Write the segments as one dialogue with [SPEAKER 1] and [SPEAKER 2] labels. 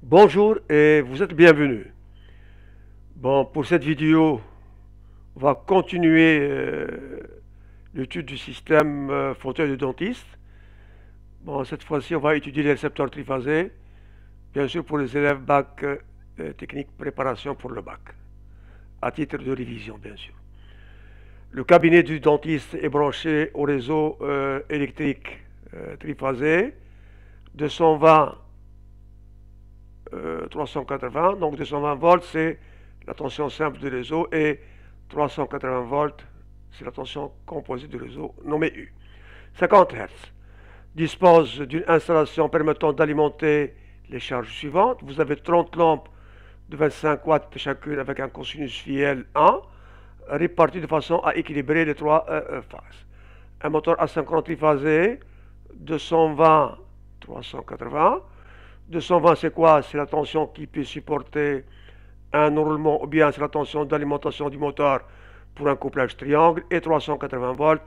[SPEAKER 1] Bonjour et vous êtes bienvenus. Bon, pour cette vidéo, on va continuer l'étude du système fauteuil de dentiste. Bon, cette fois-ci, on va étudier les récepteurs triphasés, bien sûr pour les élèves bac technique préparation pour le bac, à titre de révision, bien sûr. Le cabinet du dentiste est branché au réseau électrique triphasé 220 380, donc 220 volts c'est la tension simple du réseau et 380 volts c'est la tension composite du réseau nommé U. 50 Hz dispose d'une installation permettant d'alimenter les charges suivantes. Vous avez 30 lampes de 25 watts chacune avec un cosinus phi L1 réparties de façon à équilibrer les trois phases. Un moteur asynchrone triphasé 220 380. 220 c'est quoi? C'est la tension qui peut supporter un enroulement ou bien c'est la tension d'alimentation du moteur pour un couplage triangle. Et 380 volts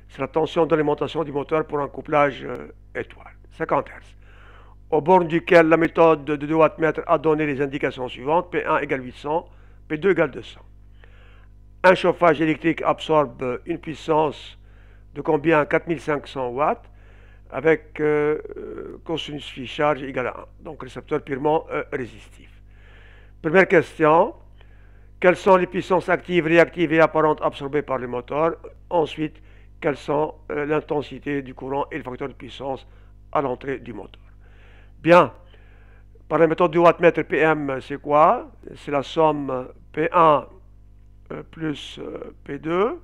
[SPEAKER 1] c'est la tension d'alimentation du moteur pour un couplage étoile. 50 Hz. Aux bornes duquel la méthode de 2 wattmètre a donné les indications suivantes: P1 égale 800, P2 égale 200. Un chauffage électrique absorbe une puissance de combien? 4500 watts avec cosinus phi charge égale à 1. Donc récepteur purement résistif. Première question. Quelles sont les puissances actives, réactives et apparentes absorbées par le moteur? Ensuite, quelles sont l'intensité du courant et le facteur de puissance à l'entrée du moteur? Bien. Par la méthode du wattmètre, PM, c'est quoi? C'est la somme P1 plus P2,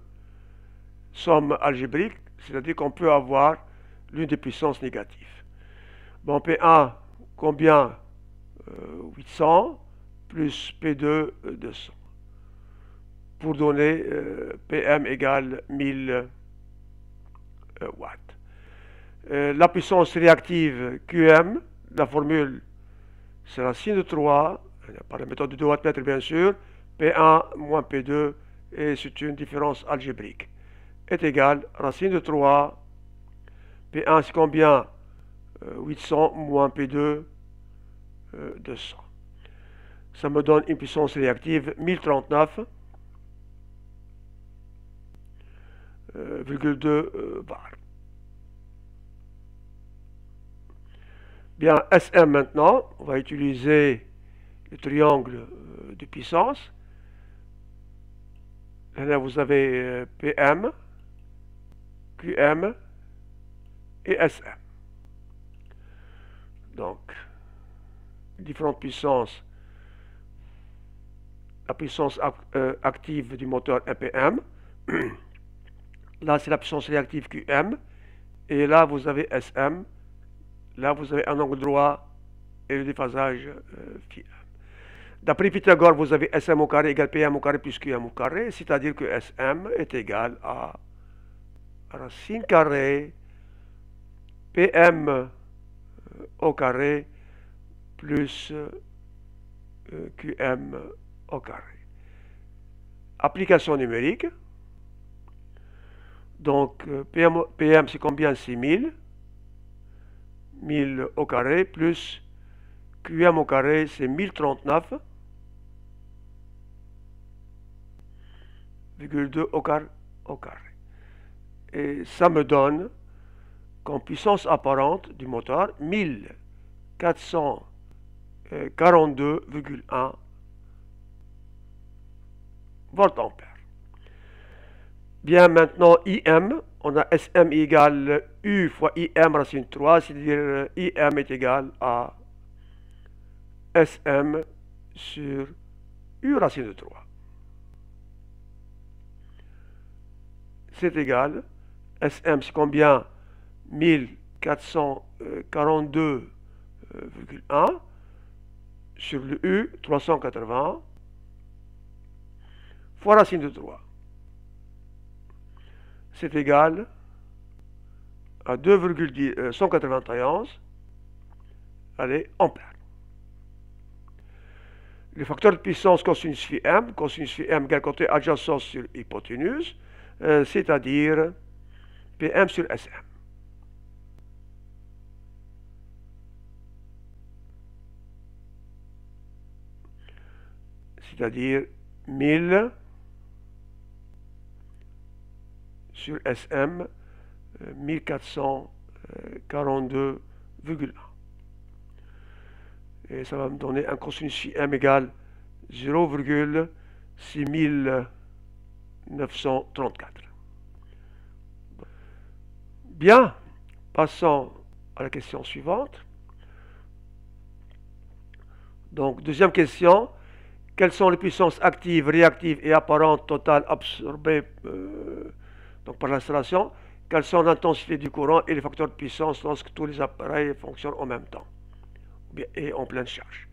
[SPEAKER 1] somme algébrique, c'est-à-dire qu'on peut avoir l'une des puissances négatives. Bon, P1, combien? 800 plus P2, 200. Pour donner PM égale 1000 watts. La puissance réactive QM, la formule, c'est racine de 3, par la méthode de 2 wattmètre bien sûr, P1 moins P2, et c'est une différence algébrique, est égale racine de 3, P1 c'est combien? 800 moins P2, 200. Ça me donne une puissance réactive 1039,2 bars. Bien, SM maintenant, on va utiliser le triangle de puissance. Là, vous avez PM, QM et SM. Donc, différentes puissances. La puissance active du moteur PM. Là, c'est la puissance réactive QM. Et là, vous avez SM. Là, vous avez un angle droit et le déphasage phi. D'après Pythagore, vous avez SM au carré égale PM au carré plus QM au carré, c'est-à-dire que SM est égal à racine carrée PM au carré plus QM au carré. Application numérique. Donc PM c'est combien? C'est 1000. 1000 au carré plus QM au carré c'est 1039,2 au carré. Et ça me donne comme puissance apparente du moteur 1442,1 volt-ampère. Bien, maintenant IM, on a SM égale U fois IM racine 3, c'est-à-dire IM est égal à SM sur U racine de 3. C'est égal, SM c'est combien? 1442,1 sur le U 380 fois racine de 3. C'est égal à 2,191 ampères. Le facteur de puissance cosinus phi m égale côté adjacent sur hypoténuse, c'est-à-dire Pm sur Sm. c'est-à-dire 1000 sur SM 1442,1. Et ça va me donner un cosinus phi m égale 0,6934. Bien, passons à la question suivante. Donc, deuxième question. Quelles sont les puissances actives, réactives et apparentes totales absorbées donc par l'installation? Quelles sont l'intensité du courant et les facteurs de puissance lorsque tous les appareils fonctionnent en même temps et en pleine charge?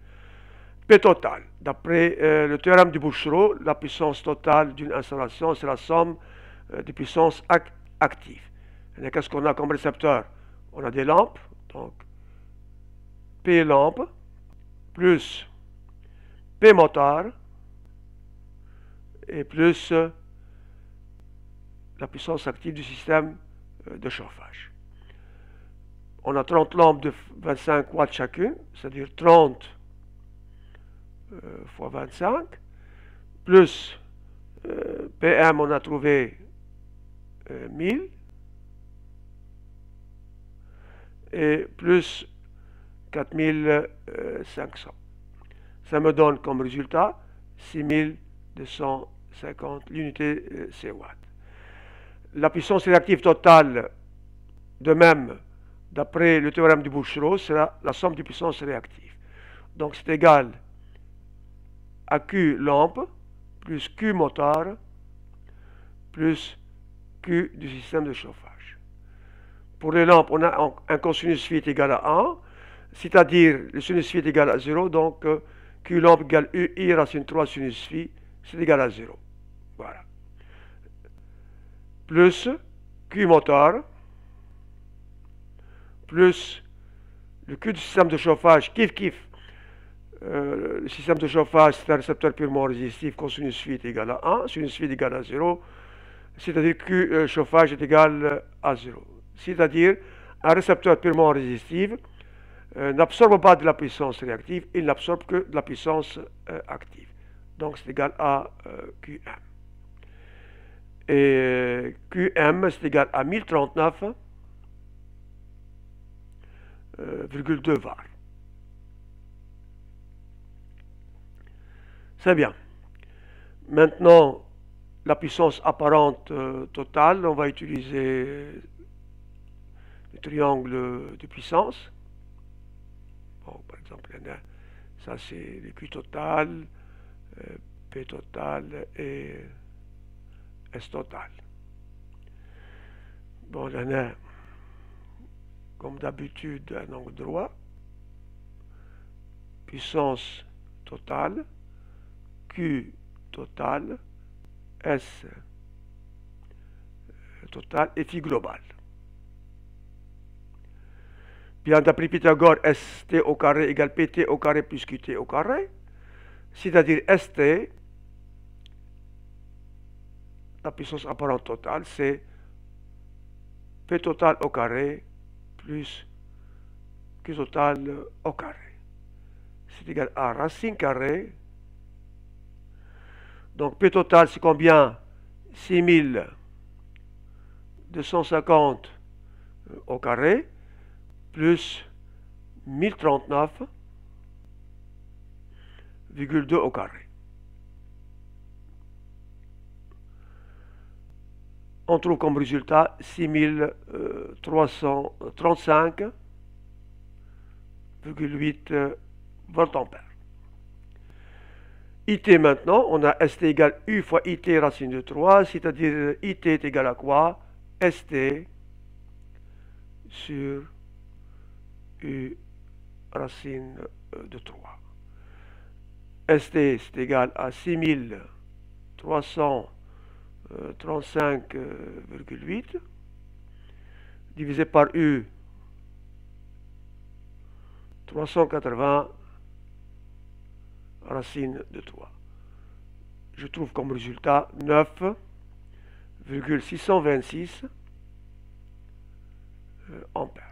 [SPEAKER 1] P total. D'après le théorème de Bouchereau, la puissance totale d'une installation, c'est la somme des puissances actives. Et qu'est-ce qu'on a comme récepteur? On a des lampes, donc P lampe plus P moteur et plus la puissance active du système de chauffage. On a 30 lampes de 25 watts chacune, c'est-à-dire 30 fois 25, plus PM, on a trouvé 1000, et plus 4500. Ça me donne comme résultat 6250 l'unité CW. La puissance réactive totale, de même, d'après le théorème de Bouchereau, sera la somme des puissances réactives. Donc c'est égal à Q lampe plus Q moteur plus Q du système de chauffage. Pour les lampes, on a un cosinus phi est égal à 1, c'est-à-dire le sinus phi est égal à 0, donc Q lampe égale I racine 3 sinus phi, c'est égal à 0. Voilà. Plus Q moteur, plus le Q du système de chauffage, kiff. Le système de chauffage, c'est un récepteur purement résistif, cosinus phi est égal à 1, sinus phi est égal à 0, c'est-à-dire que chauffage est égal à 0. C'est-à-dire, un récepteur purement résistif n'absorbe pas de la puissance réactive, il n'absorbe que de la puissance active. Donc c'est égal à Qm. Et Qm, c'est égal à 1039,2 var. C'est bien. Maintenant, la puissance apparente totale, on va utiliser le triangle de puissance. Bon, par exemple, ça c'est le Q total, P total et S total. Bon, on a, comme d'habitude, un angle droit, puissance totale, Q total, S total et phi global. Bien, d'après Pythagore, ST au carré égale PT au carré plus QT au carré, c'est-à-dire ST, la puissance apparente totale, c'est P total au carré plus Q total au carré. C'est égal à racine carrée. Donc P total, c'est combien? 6250 au carré plus 1039,2 au carré. On trouve comme résultat 6335,8 voltampères. IT maintenant, on a ST égale U fois IT racine de 3, c'est-à-dire IT est égal à quoi? ST sur U racine de 3. ST c'est égal à 6335,8 divisé par U 380 racine de 3. Je trouve comme résultat 9,626 ampères.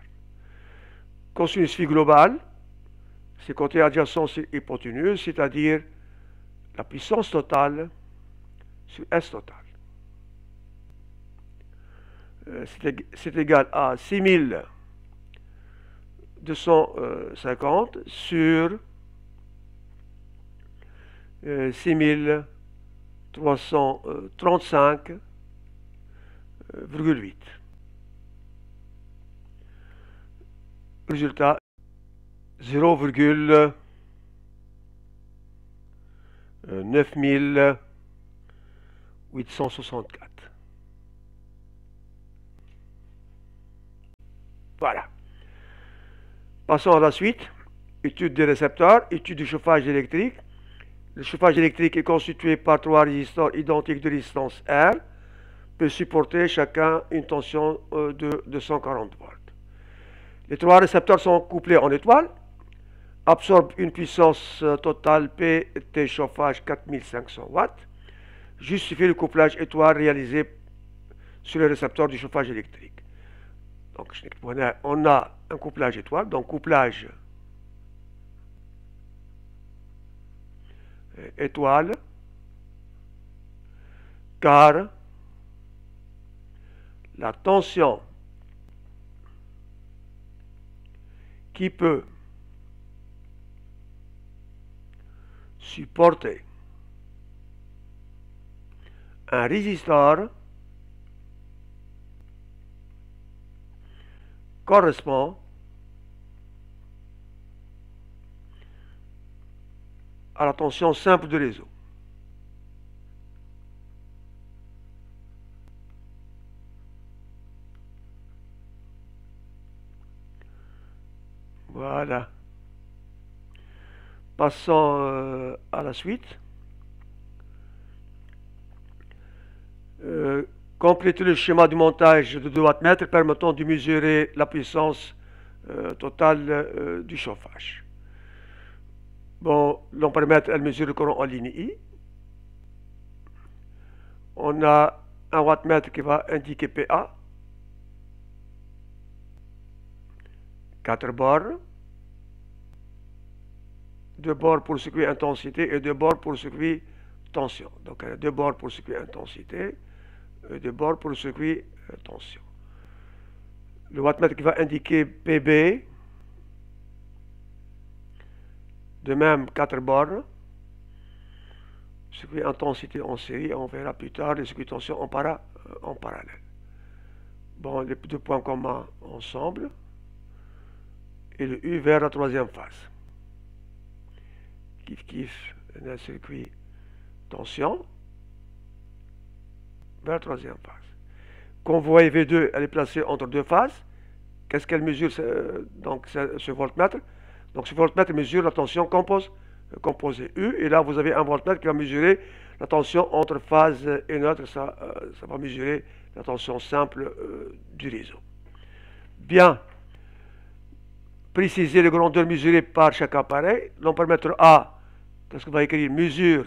[SPEAKER 1] Cosinus phi global, c'est côté adjacent sur hypoténuse, c'est-à-dire la puissance totale sur S total. C'est égal à 6250 sur 6335,8. Résultat 0,9864. Voilà. Passons à la suite. Étude des récepteurs, étude du chauffage électrique. Le chauffage électrique est constitué par 3 résistors identiques de résistance R, peut supporter chacun une tension de 240 volts. Les 3 récepteurs sont couplés en étoile, absorbent une puissance totale PT chauffage 4500 watts, justifie le couplage étoile réalisé sur les récepteurs du chauffage électrique. Donc on a un couplage étoile, donc couplage étoile, car la tension qui peut supporter un résistor correspond à la tension simple du réseau. Voilà. Passons à la suite. Compléter le schéma du montage de 2 wattmètres permettant de mesurer la puissance totale du chauffage. Bon, l'ampèremètre, elle mesure le courant en ligne I. On a un wattmètre qui va indiquer PA. 4 bornes. 2 bornes pour le circuit intensité et 2 bornes pour le circuit tension. Donc, il y a 2 bornes pour le circuit intensité et 2 bornes pour le circuit tension. Le wattmètre qui va indiquer PB. De même, 4 bornes. Circuit intensité en série, on verra plus tard les circuits tension en parallèle. Bon, les 2 points communs ensemble. Et le U vers la 3e phase. Kiff, un circuit tension vers la 3e phase. Comme vous voyez, V2, elle est placée entre 2 phases. Qu'est-ce qu'elle mesure donc ce voltmètre? Donc ce voltmètre mesure la tension composée U, et là vous avez un voltmètre qui va mesurer la tension entre phase et neutre, ça va mesurer la tension simple du réseau. Bien. Préciser les grandeurs mesurées par chaque appareil. L'ampèremètre A, qu'est-ce qu'on va écrire? Mesure.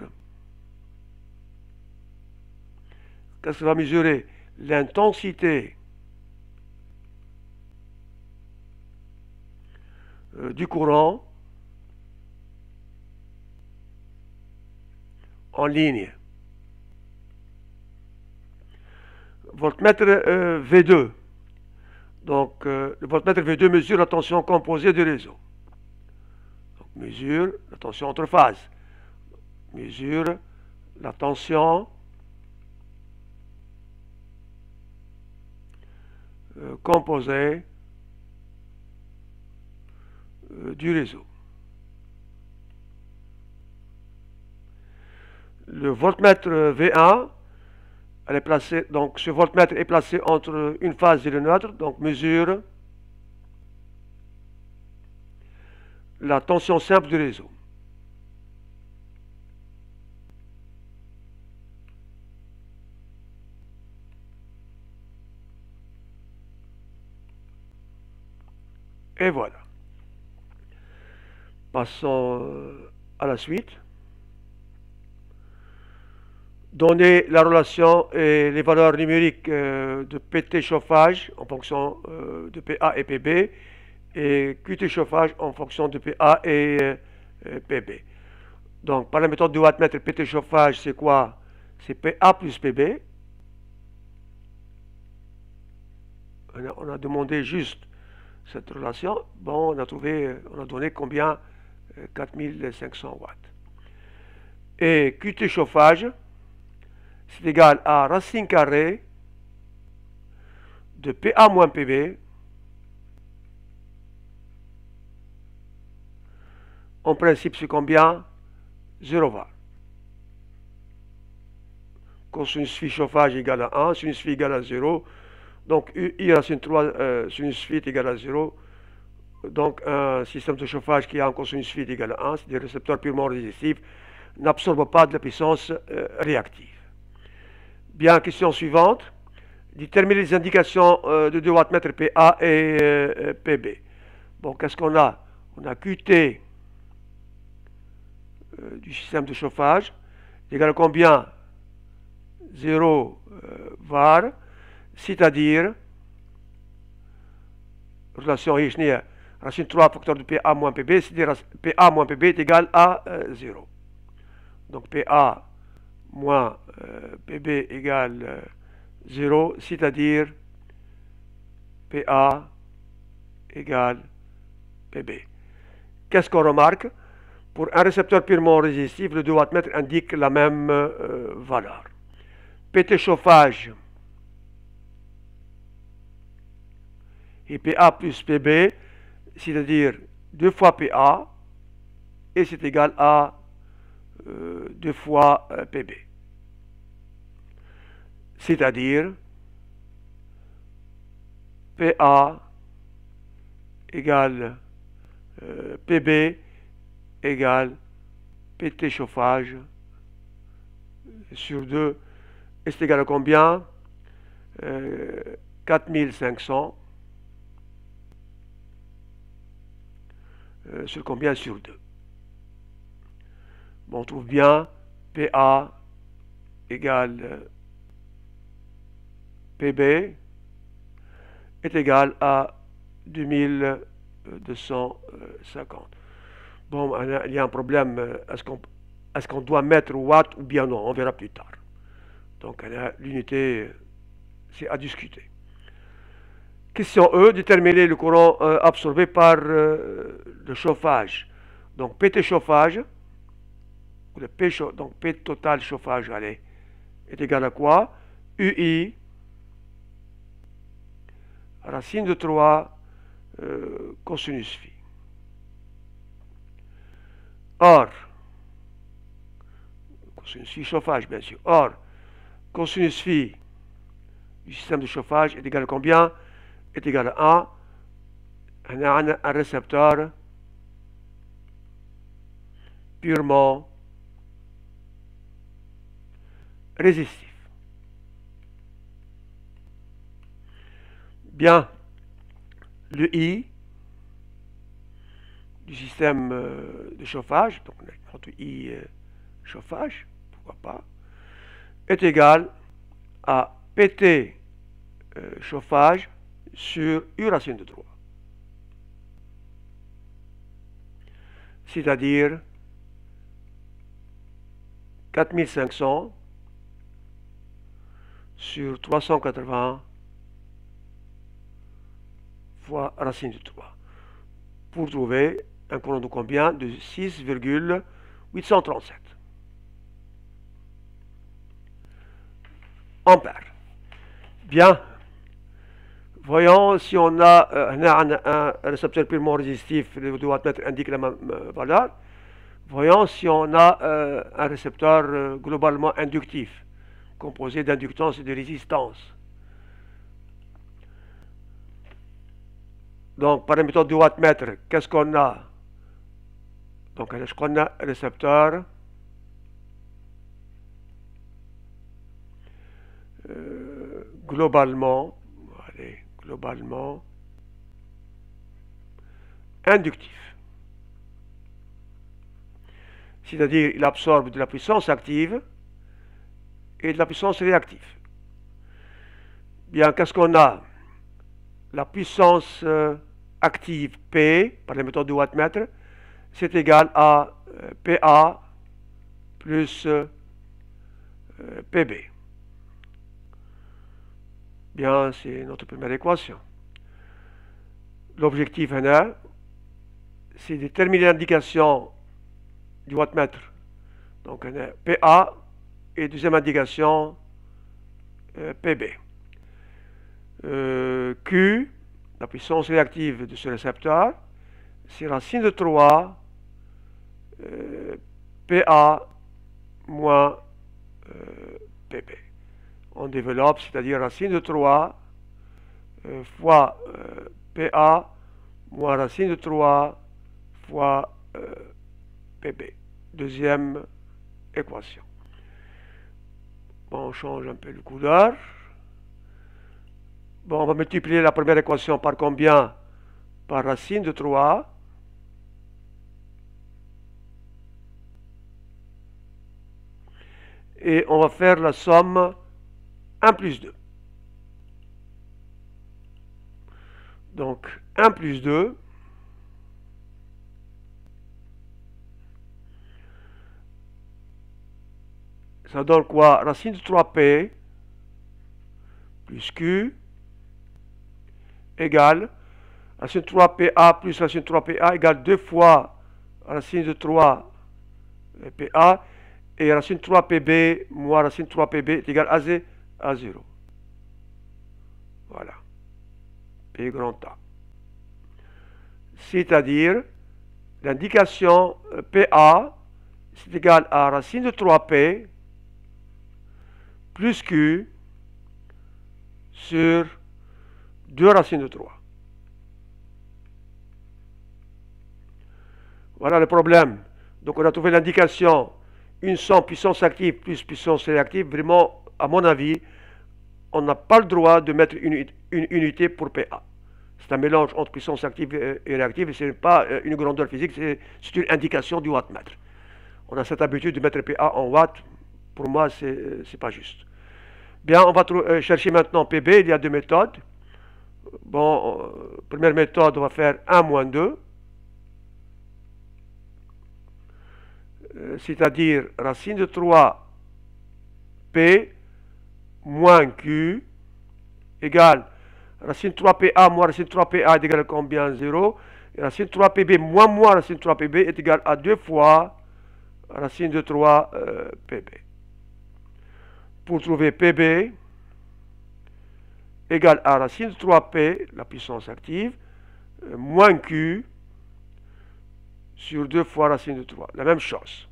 [SPEAKER 1] Qu'est-ce qu'on va mesurer? L'intensité du courant en ligne. Voltmètre V2. Donc, le voltmètre V2 mesure la tension composée du réseau. Donc, mesure la tension entre phases. Mesure la tension composée du réseau. Le voltmètre V1, elle est placée, donc ce voltmètre est placé entre une phase et le neutre, donc mesure la tension simple du réseau. Et voilà. Passons à la suite. Donner la relation et les valeurs numériques de PT chauffage en fonction de PA et PB et QT chauffage en fonction de PA et PB. Donc, par la méthode de wattmètre, PT chauffage, c'est quoi? C'est PA plus PB. On a demandé juste cette relation. Bon, on a donné combien? 4500 watts. Et QT chauffage, c'est égal à racine carrée de PA moins PB en principe c'est combien? 0 var. Cosinus phi chauffage égale à 1, sinus phi égale à 0. Donc I racine 3 sinus phi est égal à 0. Donc un système de chauffage qui a un cosinus phi égal à 1, c'est des récepteurs purement résistifs, n'absorbe pas de la puissance réactive. Bien, question suivante. Déterminer les indications de 2 wattmètres PA et PB. Bon, qu'est-ce qu'on a? On a QT du système de chauffage égale à combien? 0 var, c'est-à-dire relation Hirschner, racine 3 facteur de PA moins PB, c'est-à-dire PA moins PB est égal à 0. Donc PA moins PB égale 0, c'est-à-dire PA égale PB. Qu'est-ce qu'on remarque? Pour un récepteur purement résistif, le 2 wattmètre indique la même valeur. PT chauffage et PA plus PB, c'est-à-dire 2 fois PA, et c'est égal à 2 fois PB. C'est-à-dire PA égale PB égale PT chauffage sur 2, et c'est égal à combien? 4500 sur combien? Sur 2. Bon, on trouve bien PA égale PB est égal à 2250. Bon, il y a un problème. Est-ce qu'on doit mettre watt ou bien non? On verra plus tard. Donc, l'unité, c'est à discuter. Question E, déterminer le courant absorbé par le chauffage. Donc, PT chauffage, donc P total chauffage, allez, est égal à quoi? UI, racine de 3, cosinus phi. Or, cosinus phi chauffage, bien sûr. Or, cosinus phi du système de chauffage est égal à combien? Est égal à 1. On a un récepteur purement résistif. Bien, le I du système de chauffage, donc notre I chauffage, pourquoi pas, est égal à PT chauffage sur U racine de 3. C'est-à-dire 4500 sur 380 fois racine de 3. Pour trouver un courant de combien? De 6,837 ampères. Bien. Voyons si on a un récepteur purement résistif, le 2 wattmètre indique la même valeur. Voyons si on a un récepteur globalement inductif, composé d'inductance et de résistance. Donc, par la méthode du wattmètre, qu'est-ce qu'on a? Donc, est-ce qu'on a un récepteur globalement inductif. C'est-à-dire, il absorbe de la puissance active et de la puissance réactive. Bien, qu'est-ce qu'on a? La puissance active P, par la méthode du wattmètre, c'est égal à PA plus PB. Bien, c'est notre première équation. L'objectif là, c'est de déterminer l'indication du wattmètre. Donc, on a PA et deuxième indication PB. Q, la puissance réactive de ce récepteur, c'est racine de 3 PA moins PB. On développe, c'est-à-dire racine de 3 fois PA moins racine de 3 fois PB. Deuxième équation. Bon, on change un peu de couleur. Bon, on va multiplier la première équation par combien? Par racine de 3. Et on va faire la somme 1 plus 2. Donc, 1 plus 2. Ça donne quoi? Racine de 3p plus q égale racine de 3pa plus racine de 3pa égale 2 fois racine de 3 pa et racine de 3pb moins racine de 3pb est égal à 0. Voilà. P grand A. C'est-à-dire l'indication PA c'est égal à racine de 3p plus q sur 2 racines de 3. Voilà le problème. Donc on a trouvé l'indication une somme puissance active plus puissance réactive. Vraiment, à mon avis, on n'a pas le droit de mettre une unité pour PA. C'est un mélange entre puissance active et réactive. Ce n'est pas une grandeur physique, c'est une indication du wattmètre. On a cette habitude de mettre PA en watts. Pour moi, c'est pas juste. Bien, on va chercher maintenant PB. Il y a deux méthodes. Bon, première méthode, on va faire 1 moins 2. C'est-à-dire racine de 3 P moins Q égale racine de 3PA moins racine de 3PA est égal à combien? 0. Et racine de 3PB moins racine de 3PB est égal à 2 fois racine de 3 PB. Pour trouver PB égale à racine de 3P, la puissance active, moins Q sur 2 fois racine de 3. La même chose.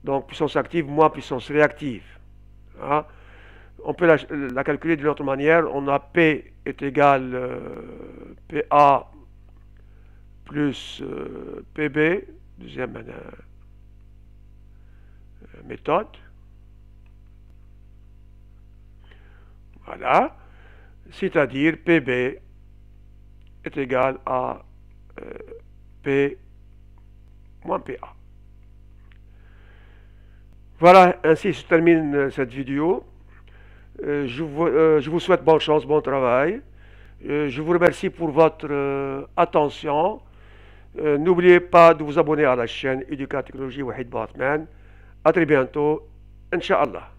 [SPEAKER 1] Donc, puissance active moins puissance réactive. Hein? On peut la calculer d'une autre manière. On a P est égal PA plus PB, deuxième méthode. Voilà. C'est-à-dire PB est égal à P moins PA. Voilà, ainsi se termine cette vidéo. Je vous souhaite bonne chance, bon travail. Je vous remercie pour votre attention. N'oubliez pas de vous abonner à la chaîne Educat Technologie Wahid Batman. À très bientôt, Inch'Allah.